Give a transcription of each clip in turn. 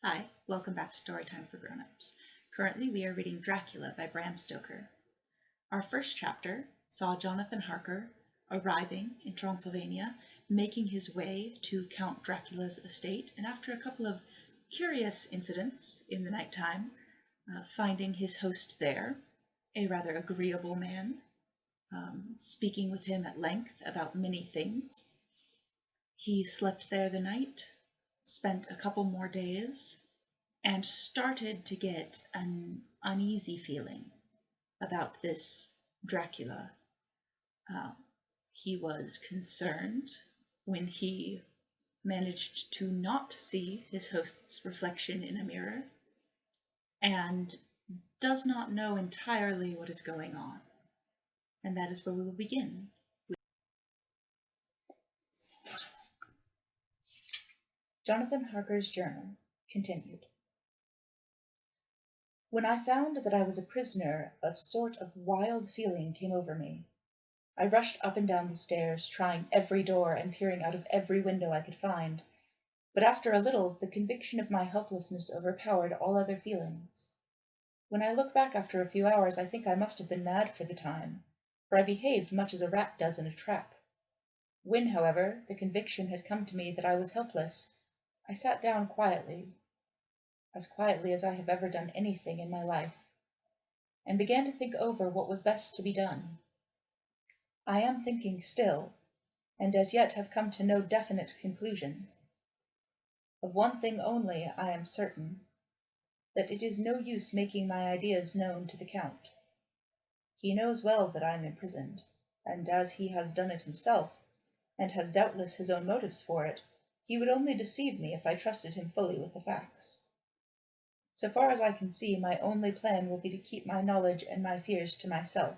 Hi, welcome back to Storytime for Grown-Ups. Currently we are reading Dracula by Bram Stoker. Our first chapter saw Jonathan Harker arriving in Transylvania, making his way to Count Dracula's estate, and after a couple of curious incidents in the nighttime, finding his host there, a rather agreeable man, speaking with him at length about many things. He slept there the night, spent a couple more days, and started to get an uneasy feeling about this Dracula. Uh, he was concerned when he managed to not see his host's reflection in a mirror and does not know entirely what is going on. And that is where we will begin. Jonathan Harker's journal continued. When I found that I was a prisoner, a sort of wild feeling came over me. I rushed up and down the stairs, trying every door and peering out of every window I could find, but after a little the conviction of my helplessness overpowered all other feelings. When I look back after a few hours, I think I must have been mad for the time, for I behaved much as a rat does in a trap. When, however, the conviction had come to me that I was helpless, I sat down quietly, as quietly as I have ever done anything in my life, and began to think over what was best to be done. I am thinking still, and as yet have come to no definite conclusion. Of one thing only I am certain, that it is no use making my ideas known to the Count. He knows well that I am imprisoned, and as he has done it himself, and has doubtless his own motives for it, he would only deceive me if I trusted him fully with the facts. So far as I can see, my only plan will be to keep my knowledge and my fears to myself,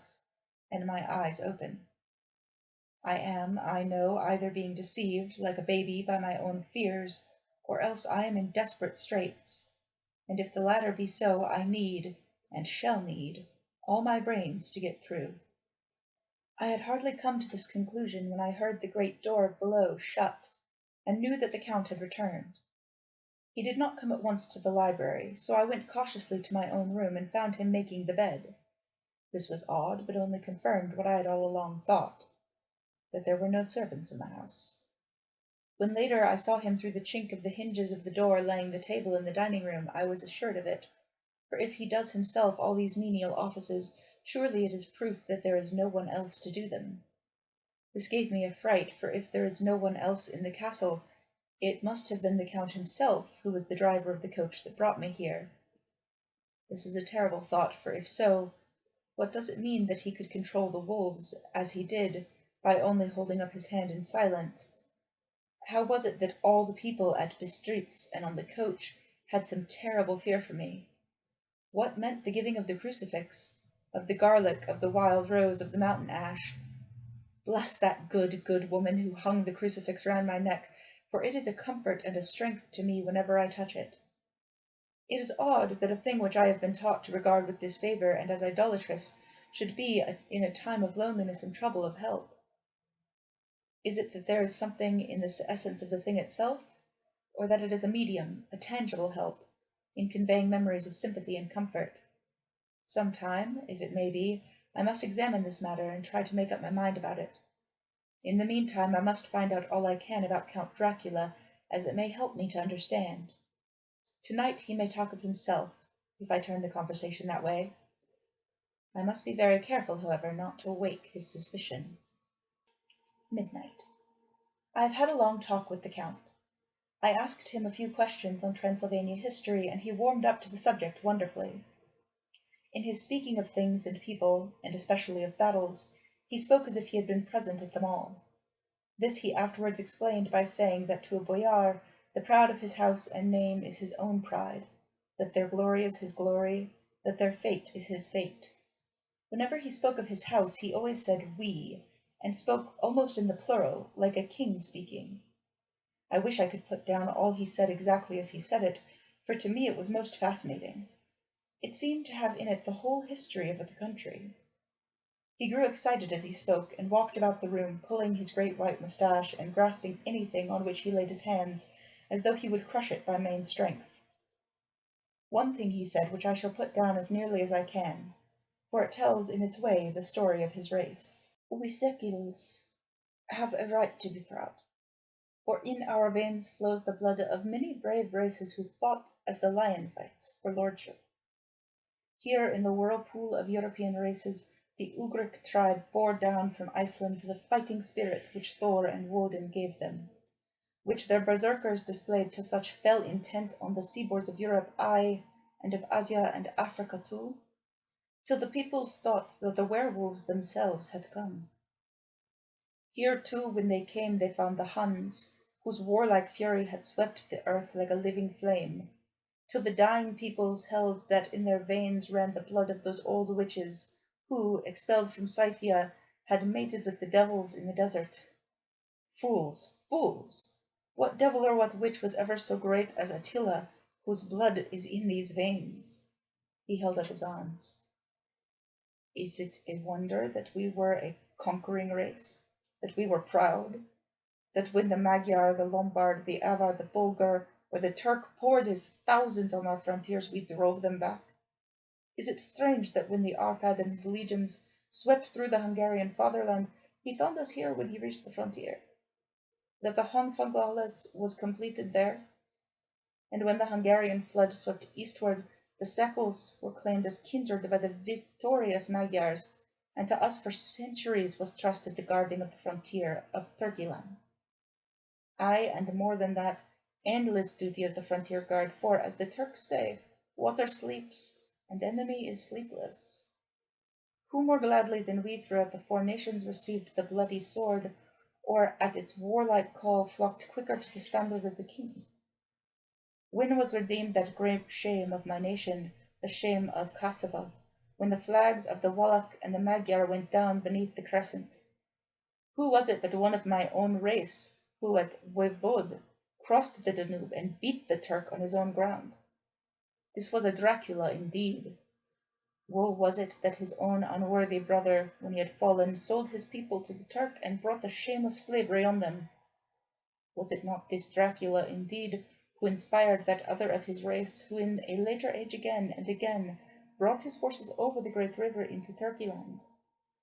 and my eyes open. I am, I know, either being deceived, like a baby, by my own fears, or else I am in desperate straits, and if the latter be so, I need, and shall need, all my brains to get through. I had hardly come to this conclusion when I heard the great door below shut, and knew that the Count had returned. He did not come at once to the library, so I went cautiously to my own room and found him making the bed. This was odd, but only confirmed what I had all along thought, that there were no servants in the house. When later I saw him through the chink of the hinges of the door laying the table in the dining room, I was assured of it, for if he does himself all these menial offices, surely it is proof that there is no one else to do them. This gave me a fright, for if there is no one else in the castle, it must have been the Count himself who was the driver of the coach that brought me here. This is a terrible thought, for if so, what does it mean that he could control the wolves, as he did, by only holding up his hand in silence? How was it that all the people at Bistritz and on the coach had some terrible fear for me? What meant the giving of the crucifix, of the garlic, of the wild rose, of the mountain ash? Bless that good woman who hung the crucifix round my neck, for it is a comfort and a strength to me whenever I touch it. It is odd that a thing which I have been taught to regard with disfavour and as idolatrous should be, in a time of loneliness and trouble, of help. Is it that there is something in the essence of the thing itself, or that it is a medium, a tangible help, in conveying memories of sympathy and comfort? Some time, if it may be, I must examine this matter and try to make up my mind about it. In the meantime I must find out all I can about Count Dracula, as it may help me to understand. Tonight he may talk of himself, if I turn the conversation that way. I must be very careful, however, not to awake his suspicion. Midnight. I have had a long talk with the Count. I asked him a few questions on Transylvania history, and he warmed up to the subject wonderfully. In his speaking of things and people, and especially of battles, he spoke as if he had been present at them all. This he afterwards explained by saying that to a boyar the pride of his house and name is his own pride, that their glory is his glory, that their fate is his fate. Whenever he spoke of his house he always said we, and spoke almost in the plural, like a king speaking. I wish I could put down all he said exactly as he said it, for to me it was most fascinating. It seemed to have in it the whole history of the country. He grew excited as he spoke, and walked about the room, pulling his great white moustache, and grasping anything on which he laid his hands, as though he would crush it by main strength. One thing he said which I shall put down as nearly as I can, for it tells in its way the story of his race. We Seculos have a right to be proud, for in our veins flows the blood of many brave races who fought as the lion fights for lordship. Here in the whirlpool of European races, the Ugric tribe bore down from Iceland the fighting spirit which Thor and Woden gave them, which their berserkers displayed to such fell intent on the seaboards of Europe, aye, and of Asia and Africa too, till the peoples thought that the werewolves themselves had come. Here too when they came they found the Huns, whose warlike fury had swept the earth like a living flame, till the dying peoples held that in their veins ran the blood of those old witches, who, expelled from Scythia, had mated with the devils in the desert. Fools, fools! What devil or what witch was ever so great as Attila, whose blood is in these veins? He held up his arms. Is it a wonder that we were a conquering race, that we were proud, that when the Magyar, the Lombard, the Avar, the Bulgar, or the Turk poured his thousands on our frontiers, we drove them back? Is it strange that when the Arpad and his legions swept through the Hungarian fatherland, he found us here when he reached the frontier? That the Honfoglalas was completed there, and when the Hungarian flood swept eastward, the Seculs were claimed as kindred by the victorious Magyars, and to us for centuries was trusted the guarding of the frontier of Turkeyland. Aye, and more than that, endless duty of the frontier guard, for, as the Turks say, water sleeps, and enemy is sleepless. Who more gladly than we throughout the four nations received the bloody sword, or at its warlike call flocked quicker to the standard of the king? When was redeemed that great shame of my nation, the shame of Kosovo, when the flags of the Wallach and the Magyar went down beneath the crescent? Who was it but one of my own race who at Voivode crossed the Danube and beat the Turk on his own ground? This was a Dracula indeed. Woe was it that his own unworthy brother, when he had fallen, sold his people to the Turk and brought the shame of slavery on them. Was it not this Dracula indeed who inspired that other of his race, who in a later age again and again brought his forces over the great river into Turkeyland,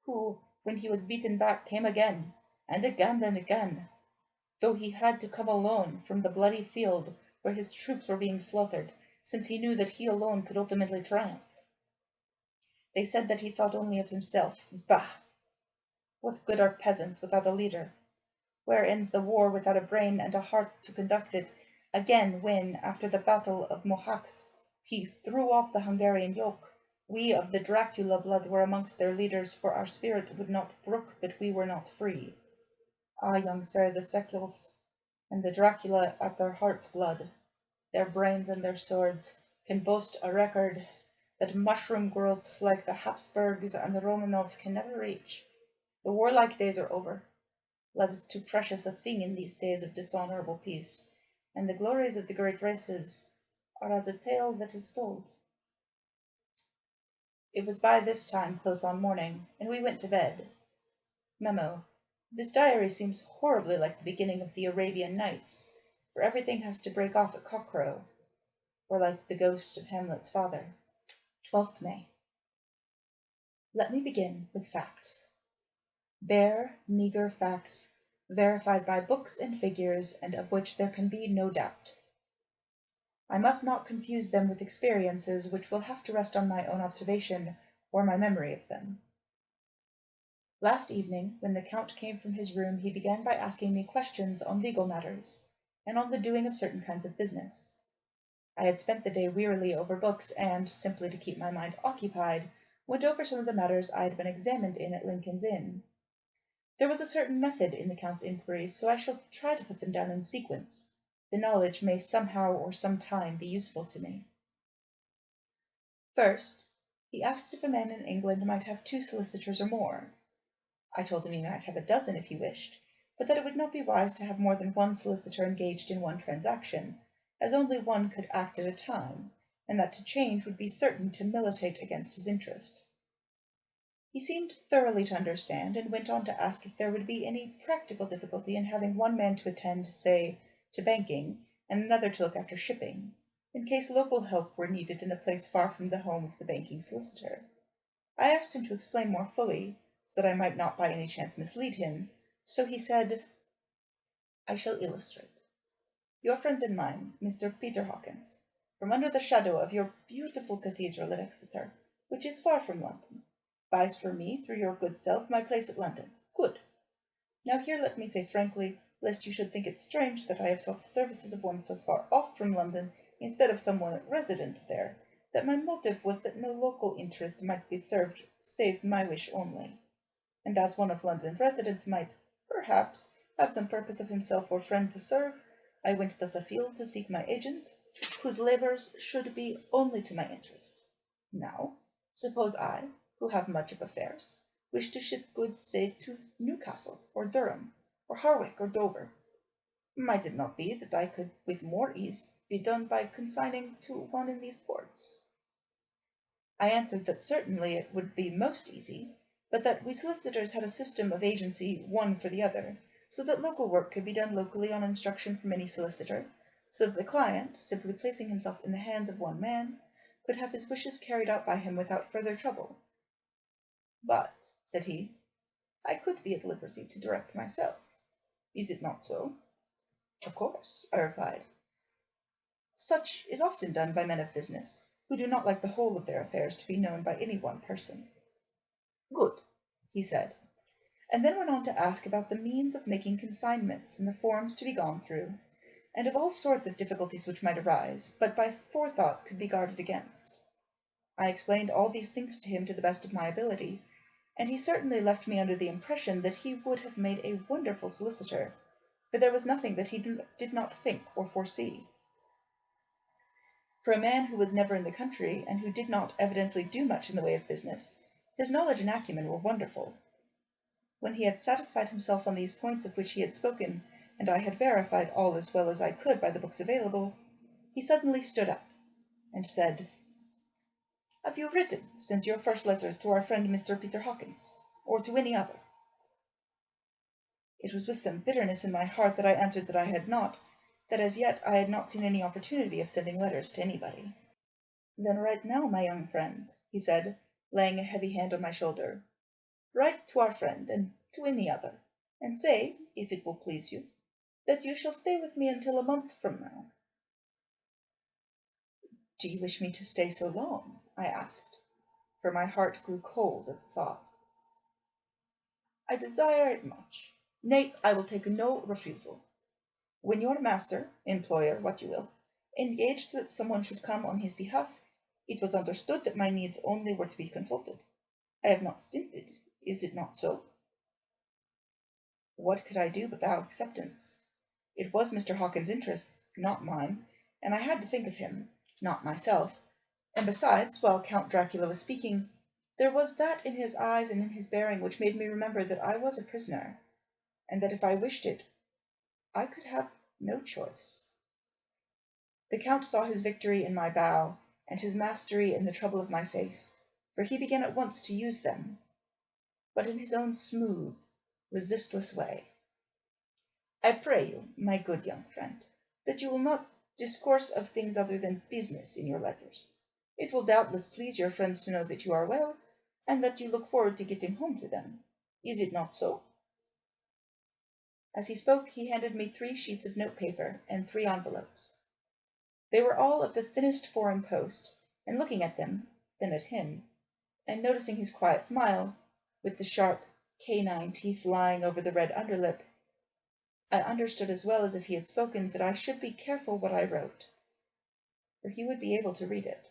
who, when he was beaten back, came again, and again and again, though he had to come alone from the bloody field where his troops were being slaughtered, since he knew that he alone could ultimately triumph? They said that he thought only of himself. Bah! What good are peasants without a leader? Where ends the war without a brain and a heart to conduct it? Again, when, after the battle of Mohacs, he threw off the Hungarian yoke, we of the Dracula blood were amongst their leaders, for our spirit would not brook that we were not free. Ah, young sir, the Seculs, and the Dracula at their heart's blood, their brains and their swords, can boast a record that mushroom growths like the Habsburgs and the Romanovs can never reach. The warlike days are over. Blood is too precious a thing in these days of dishonourable peace, and the glories of the great races are as a tale that is told. It was by this time close on morning, and we went to bed. Memo. This diary seems horribly like the beginning of the Arabian Nights, where everything has to break off at cockcrow, or like the ghost of Hamlet's father. 12th May. Let me begin with facts. Bare, meagre facts, verified by books and figures, and of which there can be no doubt. I must not confuse them with experiences which will have to rest on my own observation or my memory of them. Last evening, when the Count came from his room, he began by asking me questions on legal matters, and on the doing of certain kinds of business. I had spent the day wearily over books, and, simply to keep my mind occupied, went over some of the matters I had been examined in at Lincoln's Inn. There was a certain method in the Count's inquiries, so I shall try to put them down in sequence. The knowledge may somehow or some time be useful to me. First, he asked if a man in England might have 2 solicitors or more. I told him he might have a dozen if he wished, but that it would not be wise to have more than 1 solicitor engaged in one transaction, as only one could act at a time, and that to change would be certain to militate against his interest. He seemed thoroughly to understand, and went on to ask if there would be any practical difficulty in having one man to attend, say, to banking, and another to look after shipping. in case local help were needed in a place far from the home of the banking solicitor. I asked him to explain more fully, so that I might not by any chance mislead him, so he said, "I shall illustrate. Your friend and mine, Mr. Peter Hawkins, from under the shadow of your beautiful cathedral at Exeter, which is far from London, buys for me, through your good self, my place at London. Good. Now here let me say frankly, lest you should think it strange that I have sought the services of one so far off from London instead of some one resident there, that my motive was that no local interest might be served save my wish only, and as one of London's residents might, perhaps, have some purpose of himself or friend to serve, I went thus afield to seek my agent, whose labours should be only to my interest. Now, suppose I, who have much of affairs, wish to ship goods, say, to Newcastle, or Durham, or Harwich, or Dover. Might it not be that I could with more ease be done by consigning to one in these ports? I answered that certainly it would be most easy, but that we solicitors had a system of agency one for the other, so that local work could be done locally on instruction from any solicitor, so that the client, simply placing himself in the hands of one man, could have his wishes carried out by him without further trouble. But, said he, I could be at liberty to direct myself. Is it not so? Of course, I replied. Such is often done by men of business, who do not like the whole of their affairs to be known by any one person. Good, he said, and then went on to ask about the means of making consignments and the forms to be gone through, and of all sorts of difficulties which might arise, but by forethought could be guarded against. I explained all these things to him to the best of my ability, and he certainly left me under the impression that he would have made a wonderful solicitor, for there was nothing that he did not think or foresee. For a man who was never in the country, and who did not evidently do much in the way of business, his knowledge and acumen were wonderful. When he had satisfied himself on these points of which he had spoken, and I had verified all as well as I could by the books available, he suddenly stood up, and said, Have you written since your first letter to our friend Mr. Peter Hawkins, or to any other? It was with some bitterness in my heart that I answered that I had not, that as yet I had not seen any opportunity of sending letters to anybody. Then write now, my young friend, he said, laying a heavy hand on my shoulder. Write to our friend, and to any other, and say, if it will please you, that you shall stay with me until a month from now. Do you wish me to stay so long? I asked, for my heart grew cold at the thought. I desire it much. Nay, I will take no refusal. When your master, employer, what you will, engaged that someone should come on his behalf, it was understood that my needs only were to be consulted. I have not stinted, is it not so? What could I do but bow acceptance? It was Mr. Hawkins' interest, not mine, and I had to think of him, not myself. And besides, while Count Dracula was speaking, there was that in his eyes and in his bearing which made me remember that I was a prisoner, and that if I wished it, I could have no choice. The Count saw his victory in my bow, and his mastery in the trouble of my face, for he began at once to use them, but in his own smooth, resistless way. I pray you, my good young friend, that you will not discourse of things other than business in your letters. It will doubtless please your friends to know that you are well, and that you look forward to getting home to them. Is it not so? As he spoke, he handed me 3 sheets of notepaper and 3 envelopes. They were all of the thinnest foreign post, and looking at them, then at him, and noticing his quiet smile, with the sharp canine teeth lying over the red underlip, I understood as well as if he had spoken that I should be careful what I wrote, for he would be able to read it.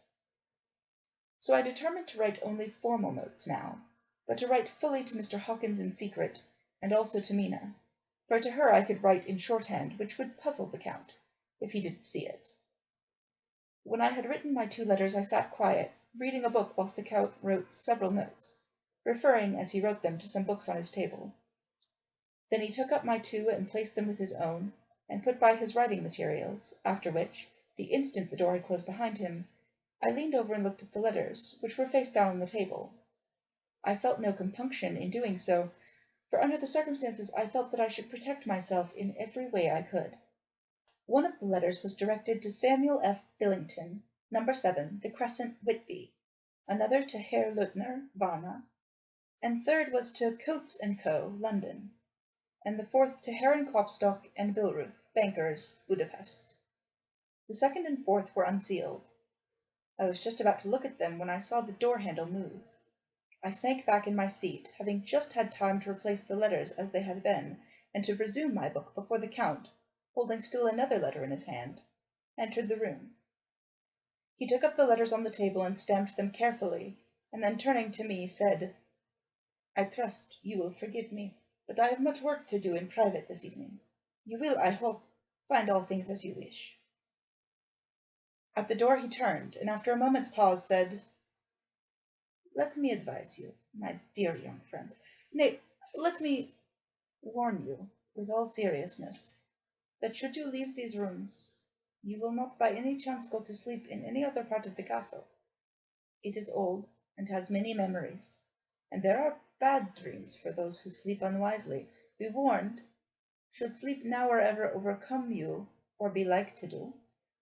So I determined to write only formal notes now, but to write fully to Mr. Hawkins in secret, and also to Mina, for to her I could write in shorthand, which would puzzle the Count, if he didn't see it. When I had written my 2 letters, I sat quiet, reading a book whilst the Count wrote several notes, referring, as he wrote them, to some books on his table. Then he took up my 2 and placed them with his own, and put by his writing materials, after which, the instant the door had closed behind him, I leaned over and looked at the letters, which were face down on the table. I felt no compunction in doing so, for under the circumstances I felt that I should protect myself in every way I could. One of the letters was directed to Samuel F. Billington, No. 7, The Crescent, Whitby, another to Herr Leutner, Varna, and third was to Coates and Co., London, and the fourth to Herren Klopstock and Billruth, bankers, Budapest. The second and fourth were unsealed. I was just about to look at them when I saw the door handle move. I sank back in my seat, having just had time to replace the letters as they had been, and to resume my book before the Count, holding still another letter in his hand, entered the room. He took up the letters on the table and stamped them carefully, and then turning to me said, "I trust you will forgive me, but I have much work to do in private this evening. You will, I hope, find all things as you wish." At the door he turned, and after a moment's pause said, "Let me advise you, my dear young friend, nay, let me warn you, with all seriousness, that should you leave these rooms, you will not by any chance go to sleep in any other part of the castle. It is old, and has many memories, and there are bad dreams for those who sleep unwisely. Be warned. Should sleep now or ever overcome you, or be like to do,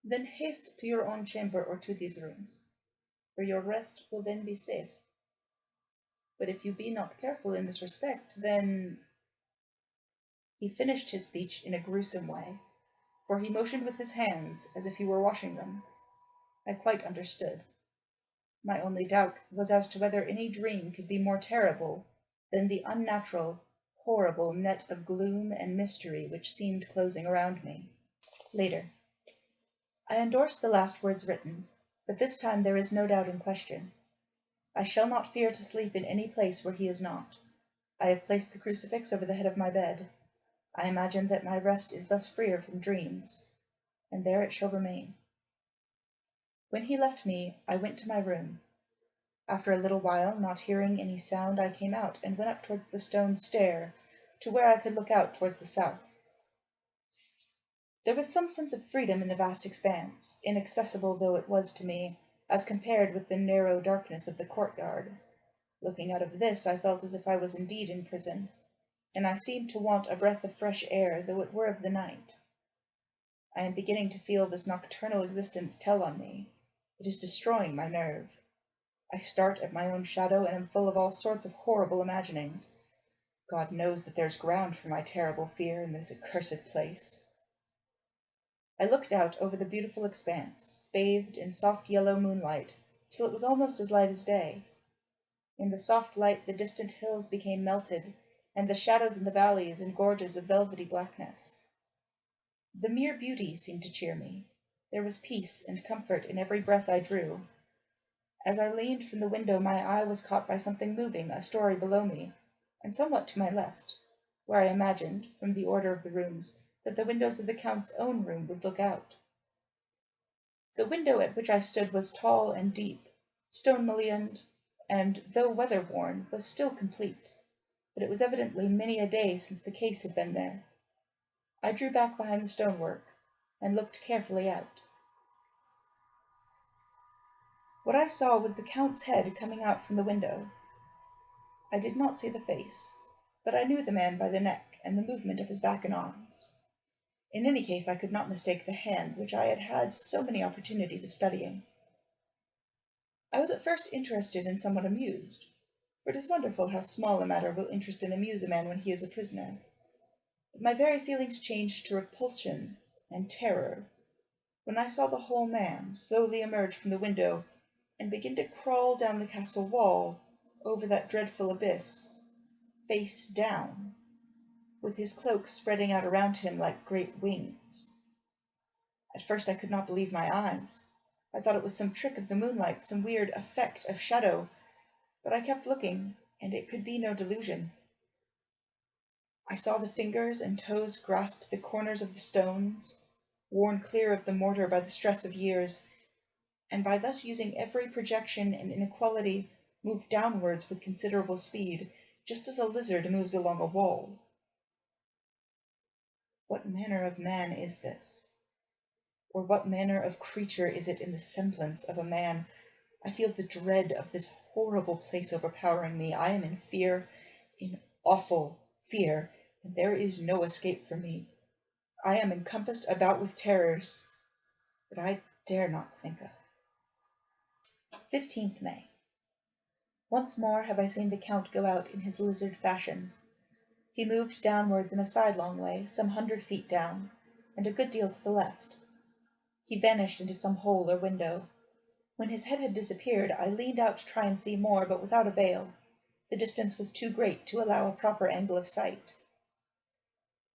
then haste to your own chamber or to these rooms, for your rest will then be safe. But if you be not careful in this respect, then—" He finished his speech in a gruesome way, for he motioned with his hands as if he were washing them. I quite understood. My only doubt was as to whether any dream could be more terrible than the unnatural, horrible net of gloom and mystery which seemed closing around me. Later. I endorsed the last words written, but this time there is no doubt in question. I shall not fear to sleep in any place where he is not. I have placed the crucifix over the head of my bed. I imagine that my rest is thus freer from dreams, and there it shall remain. When he left me, I went to my room. After a little while, not hearing any sound, I came out and went up towards the stone stair, to where I could look out towards the south. There was some sense of freedom in the vast expanse, inaccessible though it was to me, as compared with the narrow darkness of the courtyard. Looking out of this, I felt as if I was indeed in prison, and I seemed to want a breath of fresh air, though it were of the night. I am beginning to feel this nocturnal existence tell on me. It is destroying my nerve. I start at my own shadow, and am full of all sorts of horrible imaginings. God knows that there's ground for my terrible fear in this accursed place. I looked out over the beautiful expanse, bathed in soft yellow moonlight, till it was almost as light as day. In the soft light the distant hills became melted, and the shadows in the valleys and gorges of velvety blackness. The mere beauty seemed to cheer me. There was peace and comfort in every breath I drew. As I leaned from the window, my eye was caught by something moving a story below me, and somewhat to my left, where I imagined, from the order of the rooms, that the windows of the Count's own room would look out. The window at which I stood was tall and deep, stone-mullioned, and, though weather-worn, was still complete, but it was evidently many a day since the case had been there. I drew back behind the stonework, and looked carefully out. What I saw was the Count's head coming out from the window. I did not see the face, but I knew the man by the neck and the movement of his back and arms. In any case, I could not mistake the hands which I had had so many opportunities of studying. I was at first interested and somewhat amused, for it is wonderful how small a matter will interest and amuse a man when he is a prisoner. But my very feelings changed to repulsion and terror when I saw the whole man slowly emerge from the window and begin to crawl down the castle wall over that dreadful abyss, face down, with his cloak spreading out around him like great wings. At first I could not believe my eyes. I thought it was some trick of the moonlight, some weird effect of shadow, but I kept looking, and it could be no delusion. I saw the fingers and toes grasp the corners of the stones, worn clear of the mortar by the stress of years, and by thus using every projection and inequality, move downwards with considerable speed, just as a lizard moves along a wall. What manner of man is this? Or what manner of creature is it in the semblance of a man? I feel the dread of this horrible place overpowering me. I am in fear, in awful fear, and there is no escape for me. I am encompassed about with terrors that I dare not think of. 15th May. Once more have I seen the Count go out in his lizard fashion. He moved downwards in a sidelong way, some 100 feet down, and a good deal to the left. He vanished into some hole or window. When his head had disappeared, I leaned out to try and see more, but without avail. The distance was too great to allow a proper angle of sight.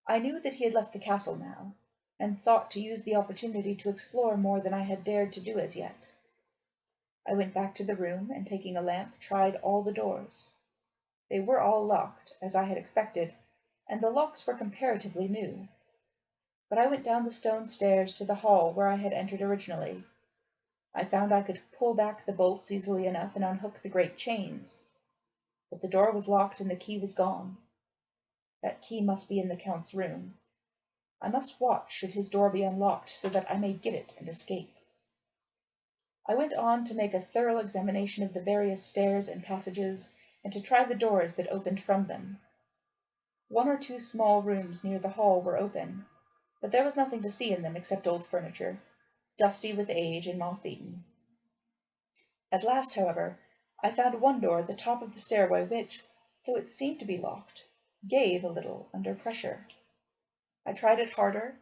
I knew that he had left the castle now, and thought to use the opportunity to explore more than I had dared to do as yet. I went back to the room, and taking a lamp, tried all the doors. They were all locked, as I had expected, and the locks were comparatively new. But I went down the stone stairs to the hall where I had entered originally. I found I could pull back the bolts easily enough and unhook the great chains, but the door was locked and the key was gone. That key must be in the Count's room. I must watch should his door be unlocked, so that I may get it and escape. I went on to make a thorough examination of the various stairs and passages, and to try the doors that opened from them. 1 or 2 small rooms near the hall were open, but there was nothing to see in them except old furniture, dusty with age and moth-eaten. At last, however, I found one door at the top of the stairway which, though it seemed to be locked, gave a little under pressure. I tried it harder,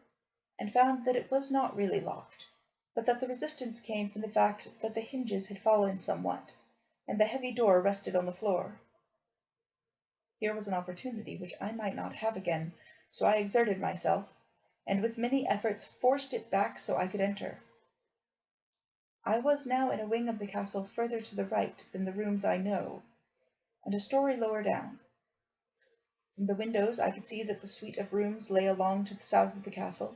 and found that it was not really locked, but that the resistance came from the fact that the hinges had fallen somewhat, and the heavy door rested on the floor. Here was an opportunity which I might not have again, so I exerted myself, and with many efforts forced it back so I could enter. I was now in a wing of the castle further to the right than the rooms I know, and a story lower down. From the windows I could see that the suite of rooms lay along to the south of the castle,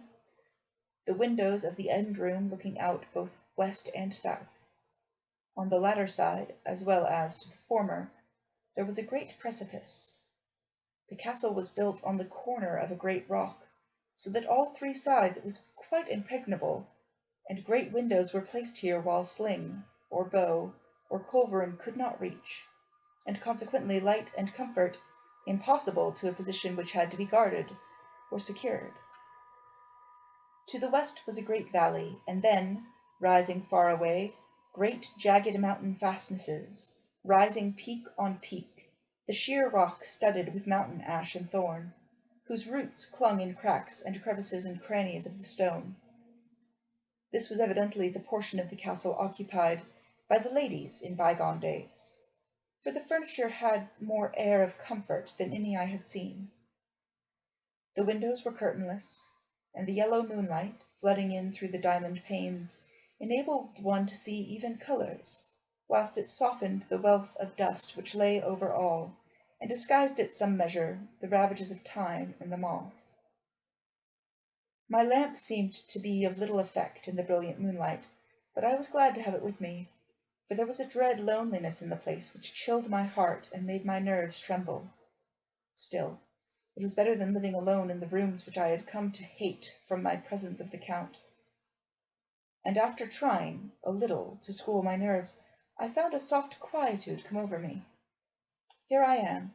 the windows of the end room looking out both west and south. On the latter side, as well as to the former, there was a great precipice. The castle was built on the corner of a great rock, so that all 3 sides it was quite impregnable, and great windows were placed here while sling, or bow, or culverin could not reach, and consequently light and comfort, impossible to a position which had to be guarded, were secured. To the west was a great valley, and then, rising far away, great jagged mountain fastnesses, rising peak on peak, the sheer rock studded with mountain ash and thorn, whose roots clung in cracks and crevices and crannies of the stone. This was evidently the portion of the castle occupied by the ladies in bygone days, for the furniture had more air of comfort than any I had seen. The windows were curtainless, and the yellow moonlight, flooding in through the diamond panes, enabled one to see even colours, whilst it softened the wealth of dust which lay over all, and disguised in some measure the ravages of time and the moth. My lamp seemed to be of little effect in the brilliant moonlight, but I was glad to have it with me, for there was a dread loneliness in the place which chilled my heart and made my nerves tremble. Still, it was better than living alone in the rooms which I had come to hate from my presence of the Count, and after trying a little to school my nerves, I found a soft quietude come over me. Here I am,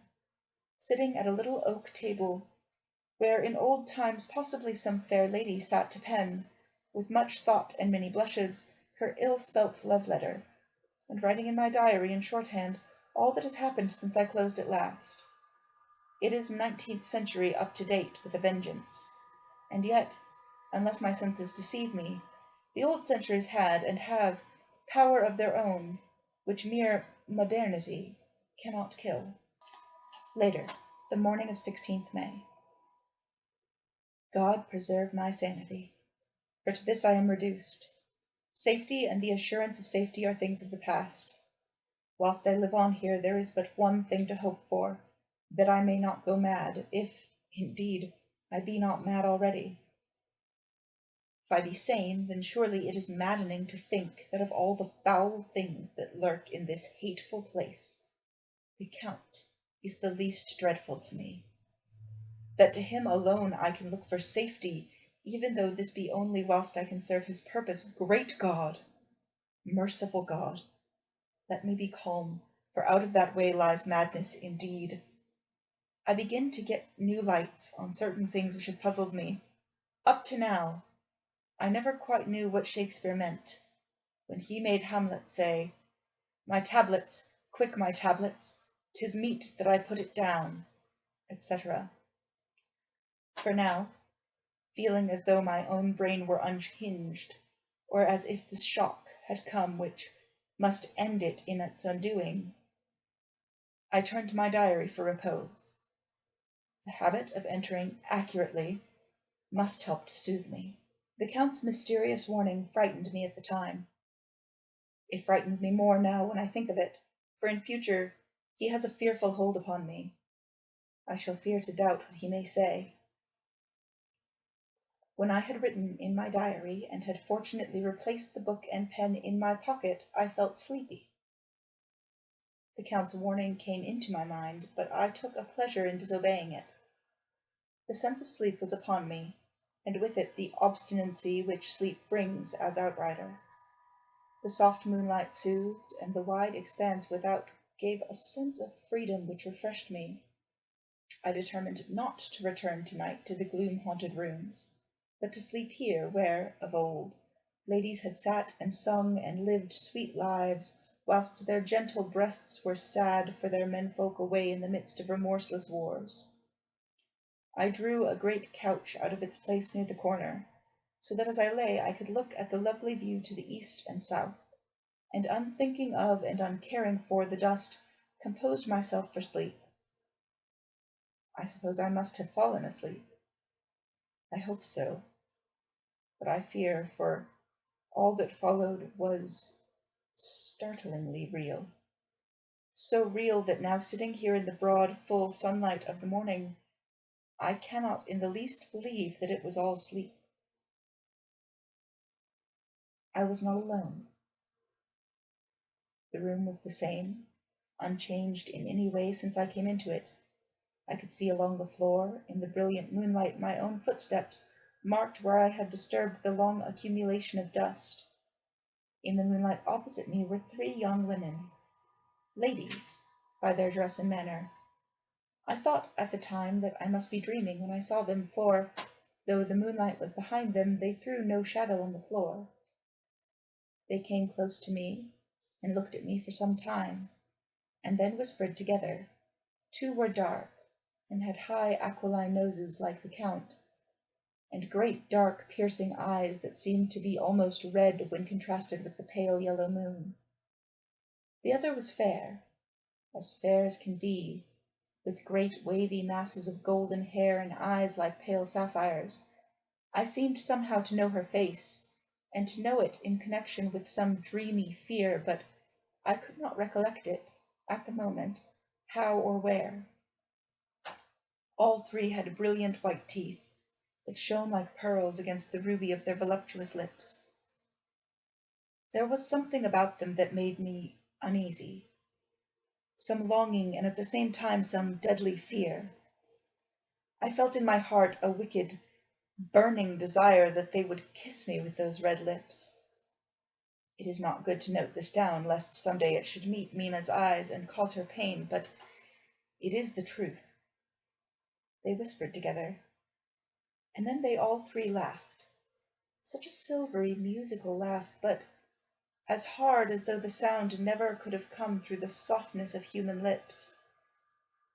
sitting at a little oak table, where in old times possibly some fair lady sat to pen, with much thought and many blushes, her ill-spelt love-letter, and writing in my diary in shorthand all that has happened since I closed it last. It is 19th century up to date with a vengeance, and yet, unless my senses deceive me, the old centuries had and have power of their own, which mere modernity cannot kill. Later, the morning of 16th May. God preserve my sanity, for to this I am reduced. Safety and the assurance of safety are things of the past. Whilst I live on here, there is but one thing to hope for, that I may not go mad, if, indeed, I be not mad already. If I be sane, then surely it is maddening to think that of all the foul things that lurk in this hateful place, the Count is the least dreadful to me. That to him alone I can look for safety, even though this be only whilst I can serve his purpose. Great God! Merciful God! Let me be calm, for out of that way lies madness indeed. I begin to get new lights on certain things which have puzzled me. Up to now, I never quite knew what Shakespeare meant when he made Hamlet say, "My tablets, quick my tablets, 'tis meet that I put it down," etc. For now, feeling as though my own brain were unhinged, or as if the shock had come which must end it in its undoing, I turned to my diary for repose. The habit of entering accurately must help to soothe me. The Count's mysterious warning frightened me at the time. It frightens me more now when I think of it, for in future he has a fearful hold upon me. I shall fear to doubt what he may say. When I had written in my diary and had fortunately replaced the book and pen in my pocket, I felt sleepy. The Count's warning came into my mind, but I took a pleasure in disobeying it. The sense of sleep was upon me, and with it the obstinacy which sleep brings as outrider. The soft moonlight soothed, and the wide expanse without gave a sense of freedom which refreshed me. I determined not to return tonight to the gloom-haunted rooms, but to sleep here, where, of old, ladies had sat and sung and lived sweet lives, whilst their gentle breasts were sad for their menfolk away in the midst of remorseless wars. I drew a great couch out of its place near the corner, so that as I lay I could look at the lovely view to the east and south, and unthinking of and uncaring for the dust, composed myself for sleep. I suppose I must have fallen asleep. I hope so, but I fear, for all that followed was startlingly real. So real that now sitting here in the broad, full sunlight of the morning, I cannot in the least believe that it was all sleep. I was not alone. The room was the same, unchanged in any way since I came into it. I could see along the floor, in the brilliant moonlight, my own footsteps, marked where I had disturbed the long accumulation of dust. In the moonlight opposite me were 3 young women, ladies by their dress and manner. I thought at the time that I must be dreaming when I saw them, for, though the moonlight was behind them, they threw no shadow on the floor. They came close to me, and looked at me for some time, and then whispered together. 2 were dark, and had high aquiline noses like the Count, and great dark piercing eyes that seemed to be almost red when contrasted with the pale yellow moon. The other was fair as can be, with great wavy masses of golden hair and eyes like pale sapphires. I seemed somehow to know her face, and to know it in connection with some dreamy fear, but I could not recollect it, at the moment, how or where. All 3 had brilliant white teeth, that shone like pearls against the ruby of their voluptuous lips. There was something about them that made me uneasy, some longing and at the same time some deadly fear. I felt in my heart a wicked, burning desire that they would kiss me with those red lips. It is not good to note this down, lest some day it should meet Mina's eyes and cause her pain, but it is the truth. They whispered together, and then they all 3 laughed. Such a silvery, musical laugh, but as hard as though the sound never could have come through the softness of human lips.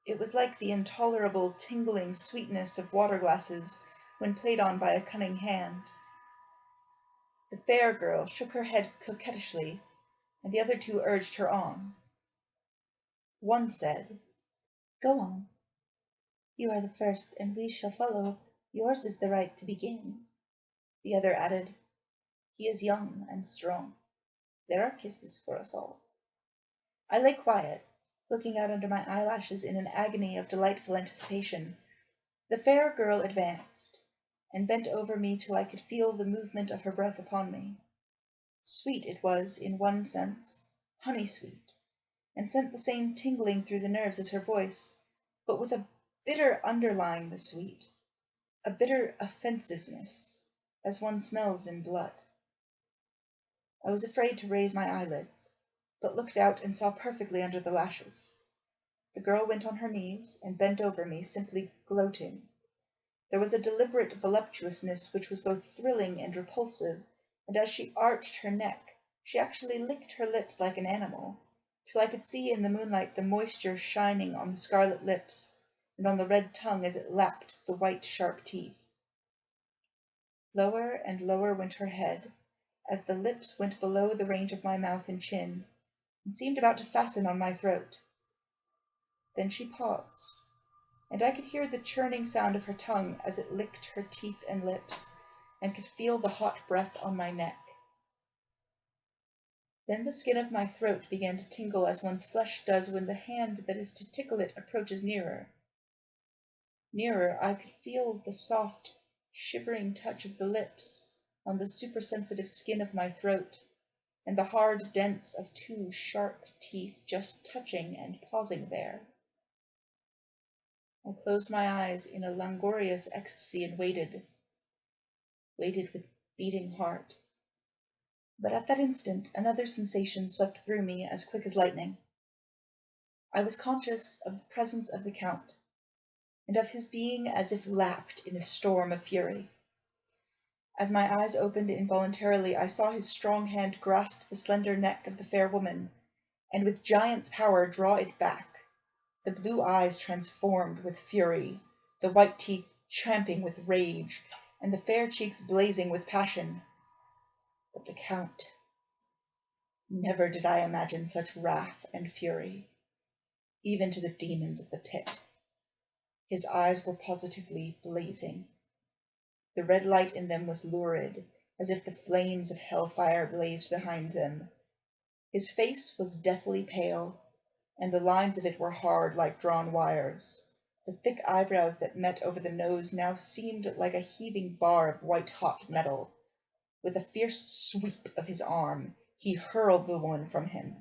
It was like the intolerable, tingling sweetness of water-glasses when played on by a cunning hand. The fair girl shook her head coquettishly, and the other 2 urged her on. One said, "Go on. You are the first, and we shall follow. Yours is the right to begin." The other added, "He is young and strong. There are kisses for us all." I lay quiet, looking out under my eyelashes in an agony of delightful anticipation. The fair girl advanced, and bent over me till I could feel the movement of her breath upon me. Sweet it was, in one sense, honey-sweet, and sent the same tingling through the nerves as her voice, but with a bitter underlying the sweet, a bitter offensiveness, as one smells in blood. I was afraid to raise my eyelids, but looked out and saw perfectly under the lashes. The girl went on her knees and bent over me, simply gloating. There was a deliberate voluptuousness which was both thrilling and repulsive, and as she arched her neck, she actually licked her lips like an animal, till I could see in the moonlight the moisture shining on the scarlet lips and on the red tongue as it lapped the white sharp teeth. Lower and lower went her head, as the lips went below the range of my mouth and chin, and seemed about to fasten on my throat. Then she paused, and I could hear the churning sound of her tongue as it licked her teeth and lips, and could feel the hot breath on my neck. Then the skin of my throat began to tingle as one's flesh does when the hand that is to tickle it approaches nearer. Nearer, I could feel the soft, shivering touch of the lips on the supersensitive skin of my throat, and the hard dents of two sharp teeth just touching and pausing there. I closed my eyes in a languorous ecstasy and waited with beating heart. But at that instant another sensation swept through me as quick as lightning. I was conscious of the presence of the Count, and of his being as if lapped in a storm of fury. As my eyes opened involuntarily, I saw his strong hand grasp the slender neck of the fair woman, and with giant's power draw it back, the blue eyes transformed with fury, the white teeth champing with rage, and the fair cheeks blazing with passion. But the Count, never did I imagine such wrath and fury, even to the demons of the pit. His eyes were positively blazing. The red light in them was lurid, as if the flames of hellfire blazed behind them. His face was deathly pale, and the lines of it were hard like drawn wires. The thick eyebrows that met over the nose now seemed like a heaving bar of white-hot metal. With a fierce sweep of his arm, he hurled the woman from him,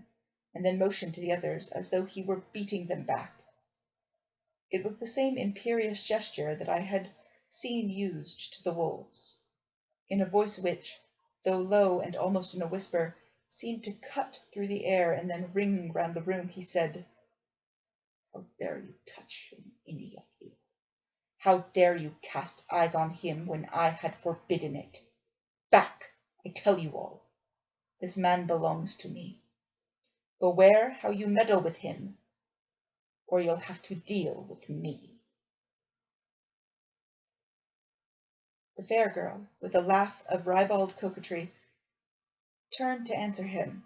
and then motioned to the others as though he were beating them back. It was the same imperious gesture that I had seen used to the wolves. In a voice which, though low and almost in a whisper, seemed to cut through the air and then ring round the room, he said, "How dare you touch him, any of you? How dare you cast eyes on him when I had forbidden it? Back, I tell you all. This man belongs to me. Beware how you meddle with him, or you'll have to deal with me." The fair girl, with a laugh of ribald coquetry, turned to answer him.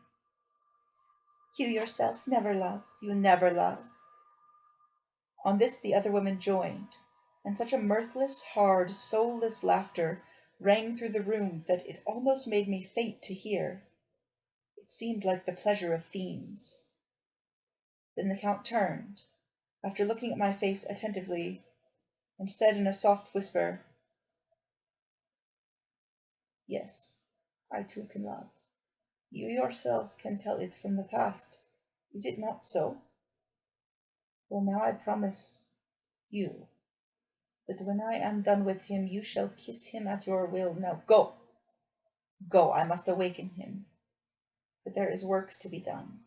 "You yourself never loved, you never loved." On this the other women joined, and such a mirthless, hard, soulless laughter rang through the room that it almost made me faint to hear. It seemed like the pleasure of fiends. Then the Count turned, after looking at my face attentively, and said in a soft whisper, "Yes, I too can love. You yourselves can tell it from the past. Is it not so? Well, now I promise you that when I am done with him, you shall kiss him at your will. Now go! Go, I must awaken him, but there is work to be done."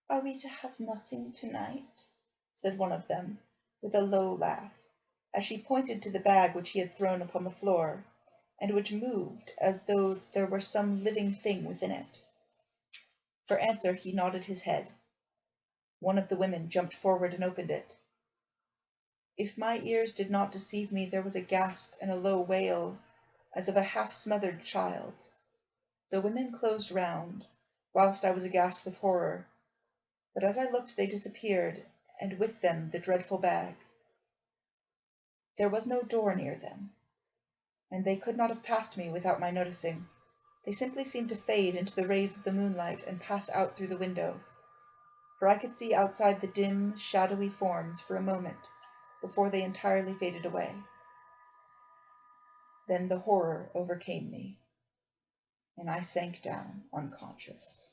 "Are we to have nothing tonight?" said one of them, with a low laugh, as she pointed to the bag which he had thrown upon the floor, and which moved as though there were some living thing within it. For answer he nodded his head. One of the women jumped forward and opened it. If my ears did not deceive me, there was a gasp and a low wail, as of a half-smothered child. The women closed round, whilst I was aghast with horror, but as I looked they disappeared, and with them the dreadful bag. There was no door near them, and they could not have passed me without my noticing. They simply seemed to fade into the rays of the moonlight and pass out through the window, for I could see outside the dim, shadowy forms for a moment before they entirely faded away. Then the horror overcame me, and I sank down unconscious.